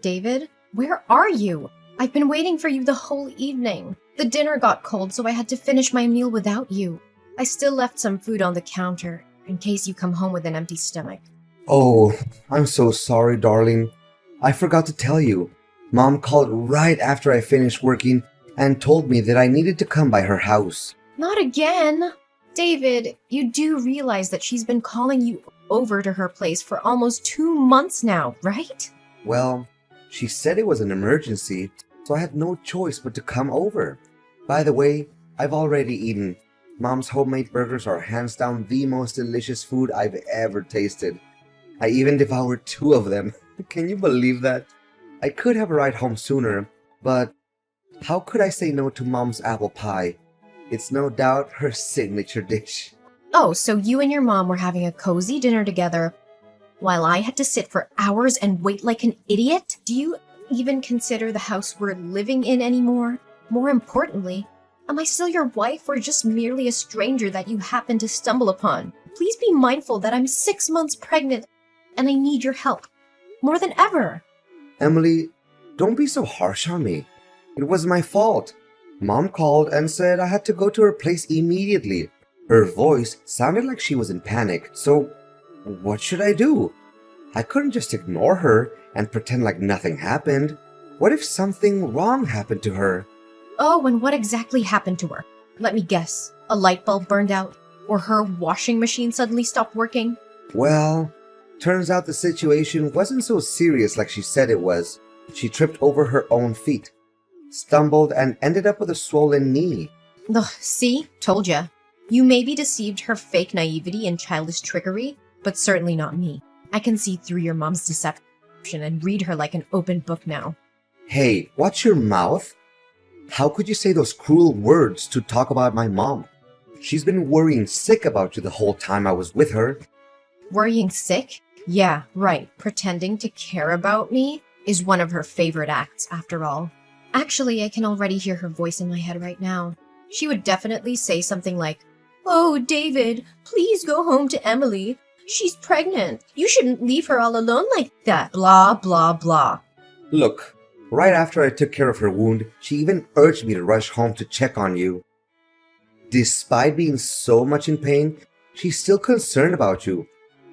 David, where are you? I've been waiting for you the whole evening. The dinner got cold, so I had to finish my meal without you. I still left some food on the counter, in case you come home with an empty stomach. Oh, I'm so sorry, darling. I forgot to tell you. Mom called right after I finished working and told me that I needed to come by her house. Not again! David, you do realize that she's been calling you over to her place for almost 2 months now, right? Well, she said it was an emergency, so I had no choice but to come over. By the way, I've already eaten. Mom's homemade burgers are hands down the most delicious food I've ever tasted. I even devoured 2 of them. Can you believe that? I could have a ride home sooner, but how could I say no to Mom's apple pie? It's no doubt her signature dish. Oh, so you and your mom were having a cozy dinner together while I had to sit for hours and wait like an idiot? Do you even consider the house we're living in anymore? More importantly, am I still your wife or just merely a stranger that you happen to stumble upon? Please be mindful that I'm 6 months pregnant and I need your help more than ever. Emily, don't be so harsh on me. It was my fault. Mom called and said I had to go to her place immediately. Her voice sounded like she was in panic, so what should I do? I couldn't just ignore her and pretend like nothing happened. What if something wrong happened to her? Oh, and what exactly happened to her? Let me guess. A light bulb burned out? Or her washing machine suddenly stopped working? Well, turns out the situation wasn't so serious like she said it was. She tripped over her own feet, stumbled, and ended up with a swollen knee. Ugh, see? Told ya. You maybe deceived her fake naivety and childish trickery, but certainly not me. I can see through your mom's deception and read her like an open book now. Hey, watch your mouth. How could you say those cruel words to talk about my mom? She's been worrying sick about you the whole time I was with her. Worrying sick? Yeah, right. Pretending to care about me is one of her favorite acts, after all. Actually, I can already hear her voice in my head right now. She would definitely say something like, "Oh, David, please go home to Emily. She's pregnant. You shouldn't leave her all alone like that. Blah, blah, blah." Look, right after I took care of her wound, she even urged me to rush home to check on you. Despite being so much in pain, she's still concerned about you.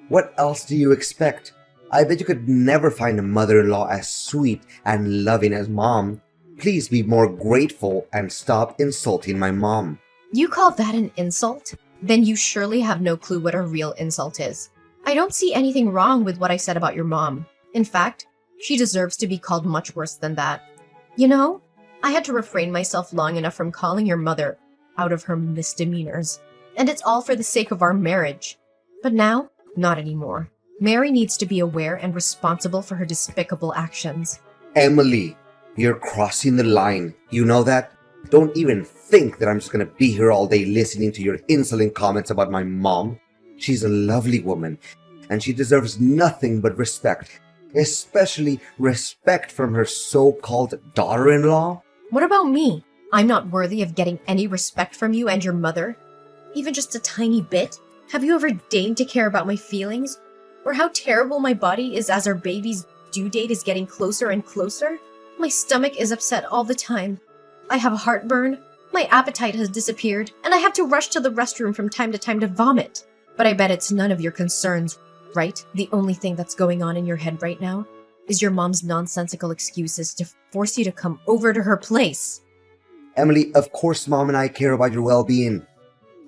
What else do you expect? I bet you could never find a mother-in-law as sweet and loving as Mom. Please be more grateful and stop insulting my mom. You call that an insult? Then you surely have no clue what a real insult is. I don't see anything wrong with what I said about your mom. In fact, she deserves to be called much worse than that. You know, I had to refrain myself long enough from calling your mother out of her misdemeanors. And it's all for the sake of our marriage. But now, not anymore. Mary needs to be aware and responsible for her despicable actions. Emily, you're crossing the line. You know that? Don't even think that I'm just gonna be here all day listening to your insolent comments about my mom. She's a lovely woman, and she deserves nothing but respect, especially respect from her so-called daughter-in-law. What about me? I'm not worthy of getting any respect from you and your mother? Even just a tiny bit? Have you ever deigned to care about my feelings? Or how terrible my body is as our baby's due date is getting closer and closer? My stomach is upset all the time. I have heartburn, my appetite has disappeared, and I have to rush to the restroom from time to vomit. But I bet it's none of your concerns, right? The only thing that's going on in your head right now is your mom's nonsensical excuses to force you to come over to her place. Emily, of course Mom and I care about your well-being.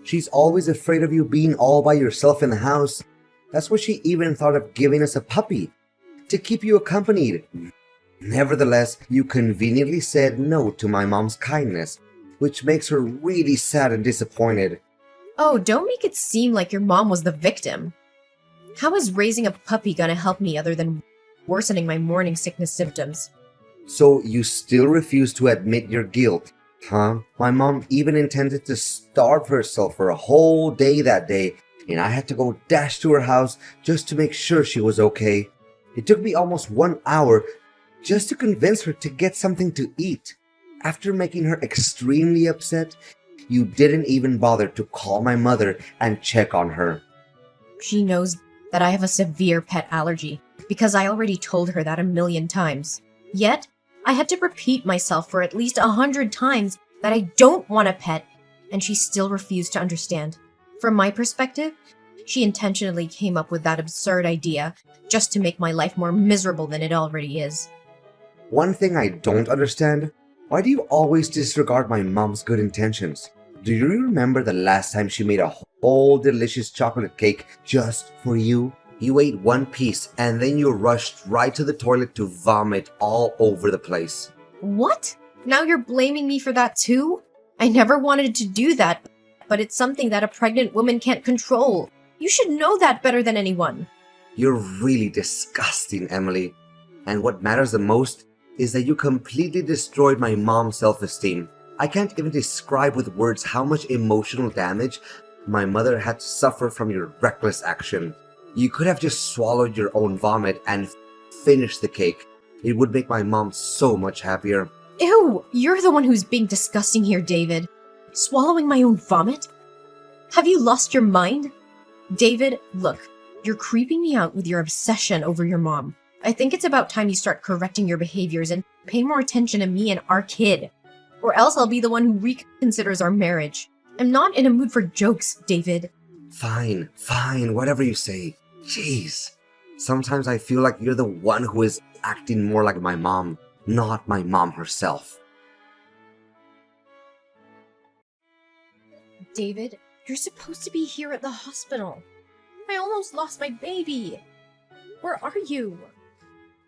She's always afraid of you being all by yourself in the house. That's why she even thought of giving us a puppy, to keep you accompanied. Nevertheless, you conveniently said no to my mom's kindness, which makes her really sad and disappointed. Oh, don't make it seem like your mom was the victim. How is raising a puppy gonna help me other than worsening my morning sickness symptoms? So you still refuse to admit your guilt, huh? My mom even intended to starve herself for a whole day that day, and I had to go dash to her house just to make sure she was okay. It took me almost 1 hour just to convince her to get something to eat. After making her extremely upset, you didn't even bother to call my mother and check on her. She knows that I have a severe pet allergy because I already told her that a million times. Yet, I had to repeat myself for at least 100 times that I don't want a pet, and she still refused to understand. From my perspective, she intentionally came up with that absurd idea just to make my life more miserable than it already is. One thing I don't understand, why do you always disregard my mom's good intentions? Do you remember the last time she made a whole delicious chocolate cake just for you? You ate one piece and then you rushed right to the toilet to vomit all over the place. What? Now you're blaming me for that too? I never wanted to do that, but it's something that a pregnant woman can't control. You should know that better than anyone. You're really disgusting, Emily. And what matters the most is that you completely destroyed my mom's self-esteem. I can't even describe with words how much emotional damage my mother had to suffer from your reckless action. You could have just swallowed your own vomit and finished the cake. It would make my mom so much happier. Ew, you're the one who's being disgusting here, David. Swallowing my own vomit? Have you lost your mind? David, look, you're creeping me out with your obsession over your mom. I think it's about time you start correcting your behaviors and pay more attention to me and our kid. Or else I'll be the one who reconsiders our marriage. I'm not in a mood for jokes, David. Fine, whatever you say. Jeez. Sometimes I feel like you're the one who is acting more like my mom, not my mom herself. David, you're supposed to be here at the hospital. I almost lost my baby. Where are you?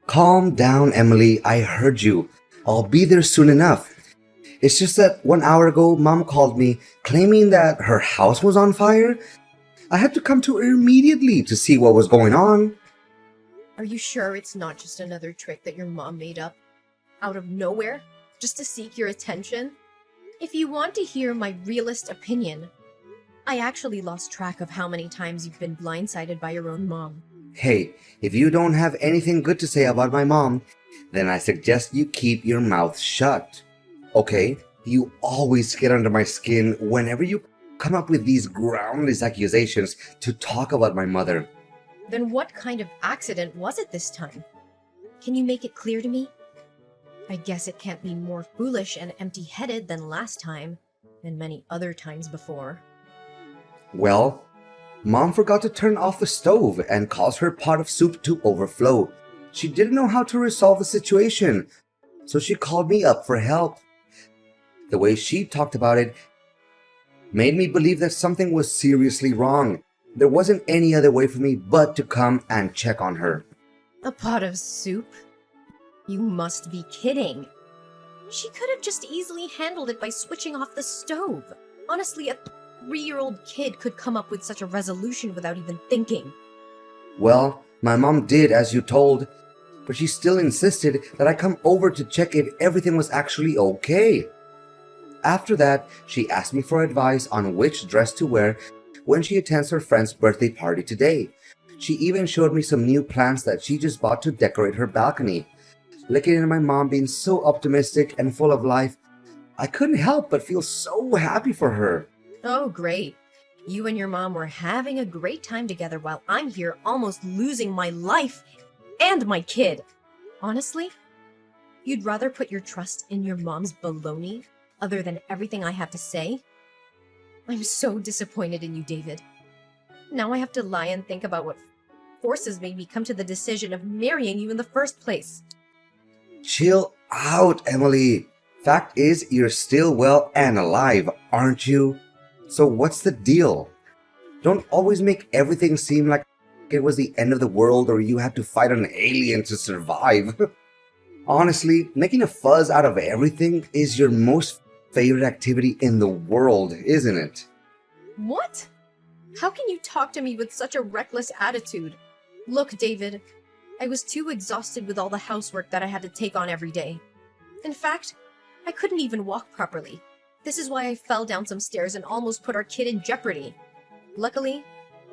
Calm down, Emily. I heard you. I'll be there soon enough. It's just that 1 hour ago, Mom called me claiming that her house was on fire. I had to come to her immediately to see what was going on. Are you sure it's not just another trick that your mom made up? Out of nowhere? Just to seek your attention? If you want to hear my realist opinion, I actually lost track of how many times you've been blindsided by your own mom. Hey, if you don't have anything good to say about my mom, then I suggest you keep your mouth shut. Okay? You always get under my skin whenever you come up with these groundless accusations to talk about my mother. Then what kind of accident was it this time? Can you make it clear to me? I guess it can't be more foolish and empty-headed than last time, and many other times before. Well, Mom forgot to turn off the stove and caused her pot of soup to overflow. She didn't know how to resolve the situation, so she called me up for help. The way she talked about it made me believe that something was seriously wrong. There wasn't any other way for me but to come and check on her. A pot of soup? You must be kidding. She could have just easily handled it by switching off the stove. Honestly, a 3-year-old kid could come up with such a resolution without even thinking. Well, my mom did as you told, but she still insisted that I come over to check if everything was actually okay. After that, she asked me for advice on which dress to wear when she attends her friend's birthday party today. She even showed me some new plants that she just bought to decorate her balcony. Looking at my mom being so optimistic and full of life, I couldn't help but feel so happy for her. Oh, great. You and your mom were having a great time together while I'm here almost losing my life and my kid. Honestly, you'd rather put your trust in your mom's baloney other than everything I have to say? I'm so disappointed in you, David. Now I have to lie and think about what forces made me come to the decision of marrying you in the first place. Chill out, Emily. Fact is, you're still well and alive, aren't you? So what's the deal? Don't always make everything seem like it was the end of the world or you had to fight an alien to survive. Honestly, making a fuss out of everything is your most favorite activity in the world, isn't it? What? How can you talk to me with such a reckless attitude? Look, David, I was too exhausted with all the housework that I had to take on every day. In fact, I couldn't even walk properly. This is why I fell down some stairs and almost put our kid in jeopardy. Luckily,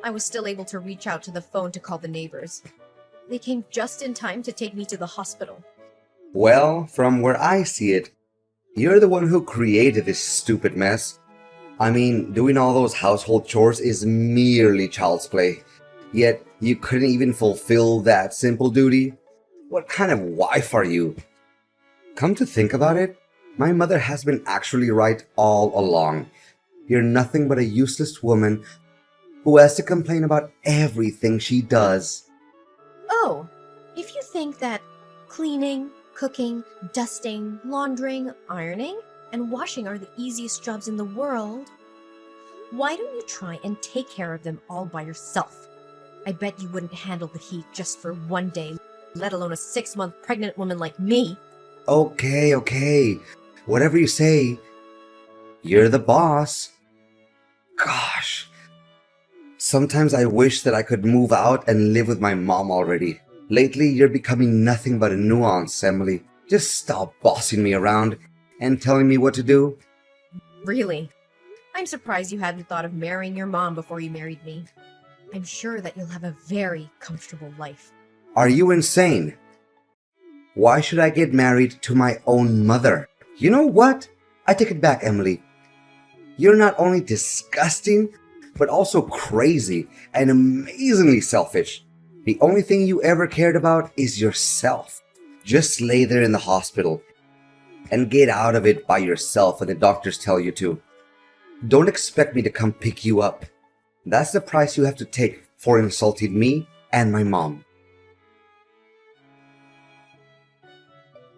I was still able to reach out to the phone to call the neighbors. They came just in time to take me to the hospital. Well, from where I see it, you're the one who created this stupid mess. I mean, doing all those household chores is merely child's play. yet you couldn't even fulfill that simple duty? What kind of wife are you? Come to think about it, my mother has been actually right all along. You're nothing but a useless woman who has to complain about everything she does. Oh, if you think that cleaning, cooking, dusting, laundering, ironing, and washing are the easiest jobs in the world, why don't you try and take care of them all by yourself? I bet you wouldn't handle the heat just for one day, let alone a 6-month pregnant woman like me. Okay. Whatever you say. You're the boss. Gosh. Sometimes I wish that I could move out and live with my mom already. Lately, you're becoming nothing but a nuisance, Emily. Just stop bossing me around and telling me what to do. Really? I'm surprised you hadn't thought of marrying your mom before you married me. I'm sure that you'll have a very comfortable life. Are you insane? Why should I get married to my own mother? You know what? I take it back, Emily. You're not only disgusting, but also crazy and amazingly selfish. The only thing you ever cared about is yourself. Just lay there in the hospital and get out of it by yourself when the doctors tell you to. Don't expect me to come pick you up. That's the price you have to take for insulting me and my mom.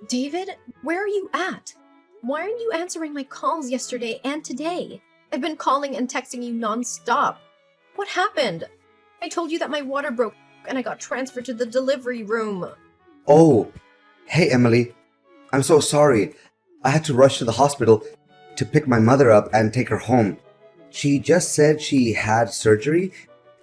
David, where are you at? Why aren't you answering my calls yesterday and today? I've been calling and texting you nonstop. What happened? I told you that my water broke and I got transferred to the delivery room. Oh, hey Emily. I'm so sorry. I had to rush to the hospital to pick my mother up and take her home. She just said she had surgery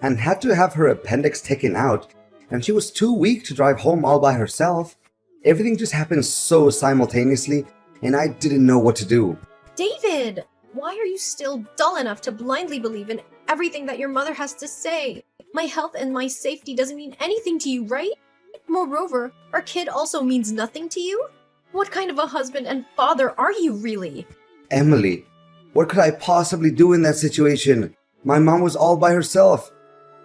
and had to have her appendix taken out, and she was too weak to drive home all by herself. Everything just happened so simultaneously, and I didn't know what to do. David, why are you still dull enough to blindly believe in everything that your mother has to say? My health and my safety doesn't mean anything to you, right? Moreover, our kid also means nothing to you? What kind of a husband and father are you really? Emily, what could I possibly do in that situation? My mom was all by herself,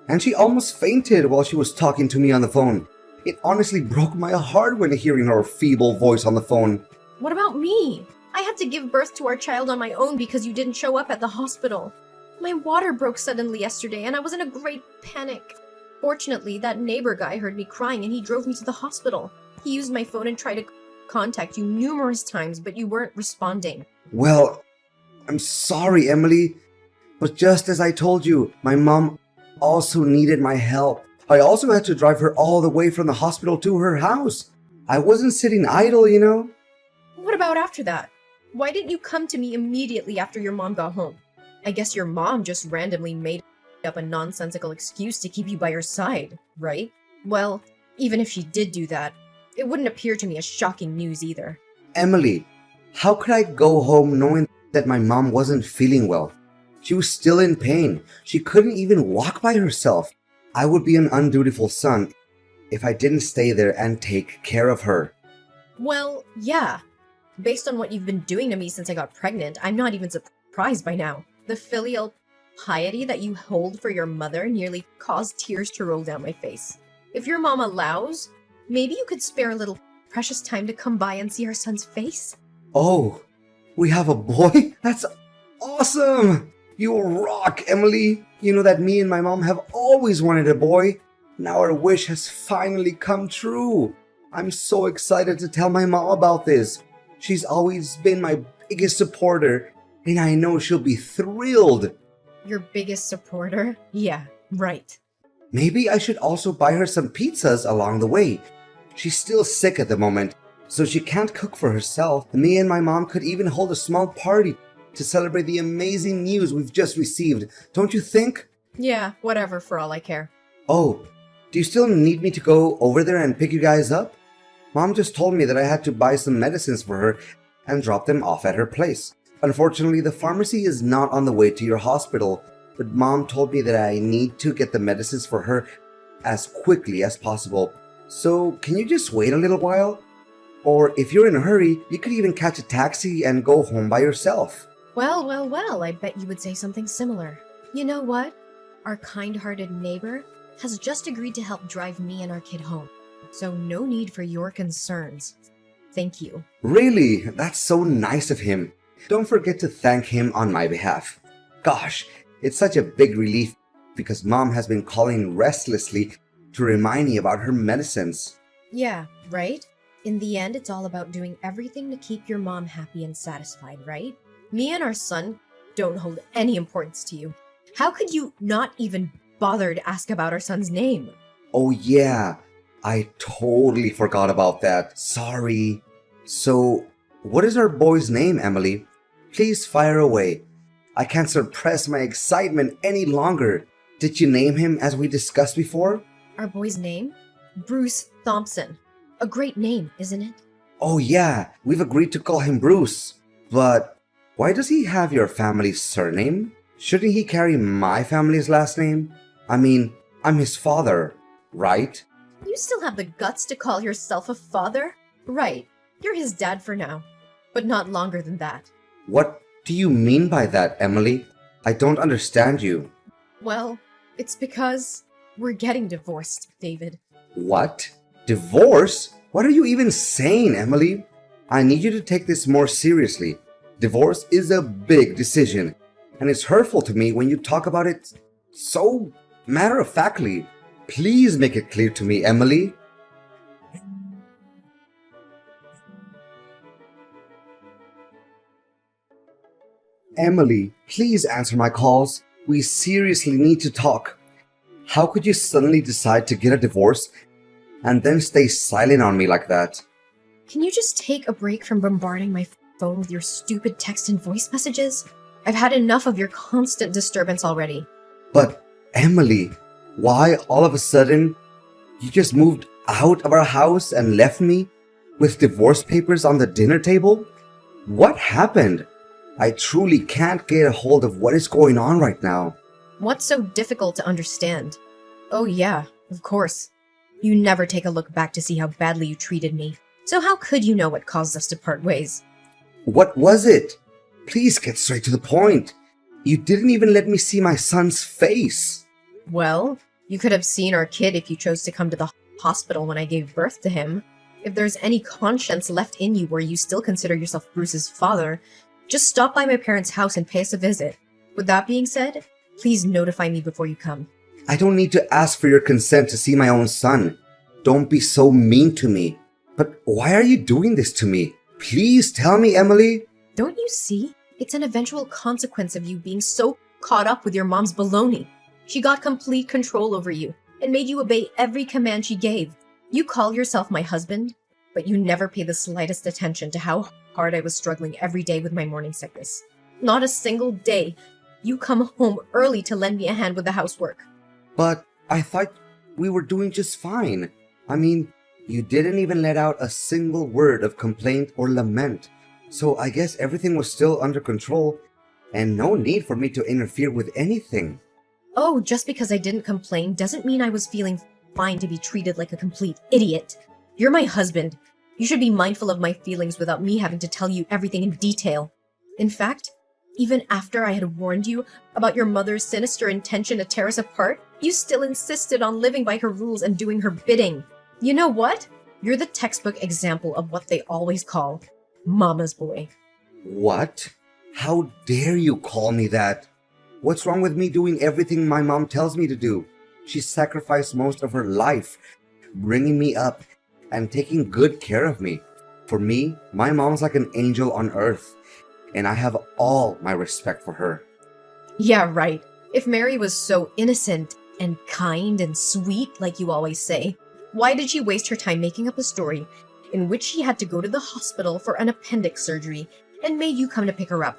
and she almost fainted while she was talking to me on the phone. It honestly broke my heart when hearing her feeble voice on the phone. What about me? I had to give birth to our child on my own because you didn't show up at the hospital. My water broke suddenly yesterday and I was in a great panic. Fortunately, that neighbor guy heard me crying and he drove me to the hospital. He used my phone and tried to contact you numerous times, but you weren't responding. Well, I'm sorry, Emily, but just as I told you, my mom also needed my help. I also had to drive her all the way from the hospital to her house. I wasn't sitting idle, you know? What about after that? Why didn't you come to me immediately after your mom got home? I guess your mom just randomly made up a nonsensical excuse to keep you by her side, right? Well, even if she did do that, it wouldn't appear to me as shocking news either. Emily, how could I go home knowing that my mom wasn't feeling well? She was still in pain. She couldn't even walk by herself. I would be an undutiful son if I didn't stay there and take care of her. Well, yeah. Based on what you've been doing to me since I got pregnant, I'm not even surprised by now. The filial piety that you hold for your mother nearly caused tears to roll down my face. If your mom allows, maybe you could spare a little precious time to come by and see our son's face? Oh, we have a boy? That's awesome! You rock, Emily! You know that me and my mom have always wanted a boy. Now our wish has finally come true. I'm so excited to tell my mom about this. She's always been my biggest supporter, and I know she'll be thrilled. Your biggest supporter? Yeah, right. Maybe I should also buy her some pizzas along the way. She's still sick at the moment, so she can't cook for herself. Me and my mom could even hold a small party to celebrate the amazing news we've just received. Don't you think? Yeah, whatever, for all I care. Oh, do you still need me to go over there and pick you guys up? Mom just told me that I had to buy some medicines for her and drop them off at her place. Unfortunately, the pharmacy is not on the way to your hospital, but Mom told me that I need to get the medicines for her as quickly as possible. So, can you just wait a little while? Or if you're in a hurry, you could even catch a taxi and go home by yourself. Well, I bet you would say something similar. You know what? Our kind-hearted neighbor has just agreed to help drive me and our kid home. So no need for your concerns. Thank you. Really? That's so nice of him. Don't forget to thank him on my behalf. Gosh, it's such a big relief because Mom has been calling restlessly to remind me about her medicines. Yeah, right? In the end, it's all about doing everything to keep your mom happy and satisfied, right? Me and our son don't hold any importance to you. How could you not even bother to ask about our son's name? Oh yeah, I totally forgot about that. Sorry. So, what is our boy's name, Emily? Please fire away. I can't suppress my excitement any longer. Did you name him as we discussed before? Our boy's name? Bruce Thompson. A great name, isn't it? Oh yeah, we've agreed to call him Bruce. But why does he have your family's surname? Shouldn't he carry my family's last name? I mean, I'm his father, right? You still have the guts to call yourself a father? Right. You're his dad for now, but not longer than that. What do you mean by that, Emily? I don't understand you. Well, it's because we're getting divorced, David. What? Divorce? What are you even saying, Emily? I need you to take this more seriously. Divorce is a big decision, and it's hurtful to me when you talk about it so matter-of-factly. Please make it clear to me, Emily. Emily, please answer my calls. We seriously need to talk. How could you suddenly decide to get a divorce and then stay silent on me like that? Can you just take a break from bombarding my phone with your stupid text and voice messages? I've had enough of your constant disturbance already. But, Emily, why all of a sudden you just moved out of our house and left me with divorce papers on the dinner table? What happened? I truly can't get a hold of what is going on right now. What's so difficult to understand? Oh yeah, of course. You never take a look back to see how badly you treated me. So how could you know what caused us to part ways? What was it? Please get straight to the point. You didn't even let me see my son's face. Well, you could have seen our kid if you chose to come to the hospital when I gave birth to him. If there's any conscience left in you where you still consider yourself Bruce's father, just stop by my parents' house and pay us a visit. With that being said, please notify me before you come. I don't need to ask for your consent to see my own son. Don't be so mean to me. But why are you doing this to me? Please tell me, Emily. Don't you see? It's an eventual consequence of you being so caught up with your mom's baloney. She got complete control over you and made you obey every command she gave. You call yourself my husband, but you never pay the slightest attention to how hard I was struggling every day with my morning sickness. Not a single day. You come home early to lend me a hand with the housework. But I thought we were doing just fine. I mean, you didn't even let out a single word of complaint or lament. So I guess everything was still under control and no need for me to interfere with anything. Oh, just because I didn't complain doesn't mean I was feeling fine to be treated like a complete idiot. You're my husband. You should be mindful of my feelings without me having to tell you everything in detail. In fact, even after I had warned you about your mother's sinister intention to tear us apart, you still insisted on living by her rules and doing her bidding. You know what? You're the textbook example of what they always call Mama's boy. What? How dare you call me that? What's wrong with me doing everything my mom tells me to do? She sacrificed most of her life bringing me up and taking good care of me. For me, my mom's like an angel on earth, and I have all my respect for her. Yeah, right. If Mary was so innocent and kind and sweet, like you always say, why did she waste her time making up a story in which she had to go to the hospital for an appendix surgery and made you come to pick her up?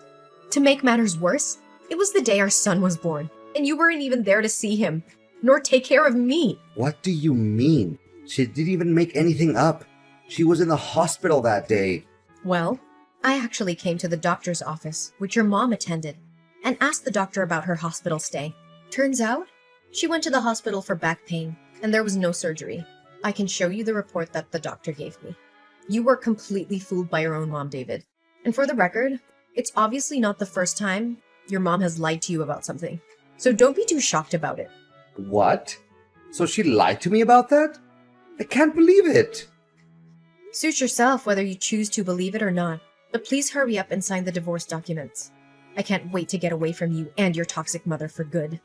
To make matters worse, it was the day our son was born, and you weren't even there to see him, nor take care of me. What do you mean? She didn't even make anything up. She was in the hospital that day. Well, I actually came to the doctor's office, which your mom attended, and asked the doctor about her hospital stay. Turns out, she went to the hospital for back pain, and there was no surgery. I can show you the report that the doctor gave me. You were completely fooled by your own mom, David. And for the record, it's obviously not the first time your mom has lied to you about something. So don't be too shocked about it. What? So she lied to me about that? I can't believe it. Suit yourself whether you choose to believe it or not, but please hurry up and sign the divorce documents. I can't wait to get away from you and your toxic mother for good.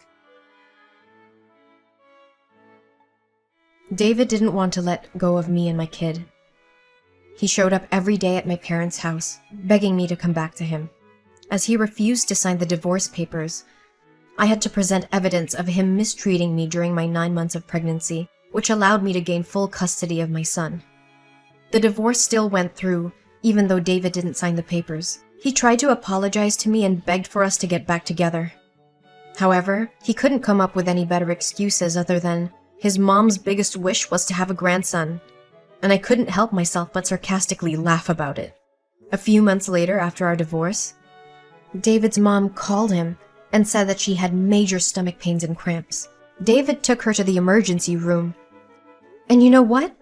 David didn't want to let go of me and my kid. He showed up every day at my parents' house, begging me to come back to him. As he refused to sign the divorce papers, I had to present evidence of him mistreating me during my 9 months of pregnancy, which allowed me to gain full custody of my son. The divorce still went through, even though David didn't sign the papers. He tried to apologize to me and begged for us to get back together. However, he couldn't come up with any better excuses other than his mom's biggest wish was to have a grandson, and I couldn't help myself but sarcastically laugh about it. A few months later, after our divorce, David's mom called him and said that she had major stomach pains and cramps. David took her to the emergency room. And you know what?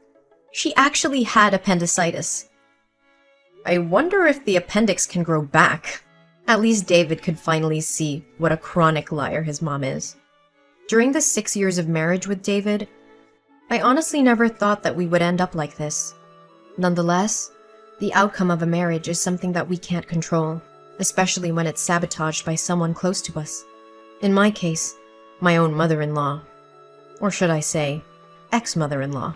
She actually had appendicitis. I wonder if the appendix can grow back. At least David could finally see what a chronic liar his mom is. During the 6 years of marriage with David, I honestly never thought that we would end up like this. Nonetheless, the outcome of a marriage is something that we can't control, especially when it's sabotaged by someone close to us. In my case, my own mother-in-law. Or should I say, ex-mother-in-law.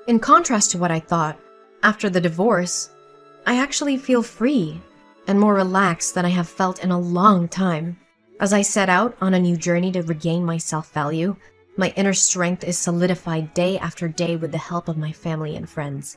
In contrast to what I thought, after the divorce, I actually feel free and more relaxed than I have felt in a long time. As I set out on a new journey to regain my self-value, my inner strength is solidified day after day with the help of my family and friends.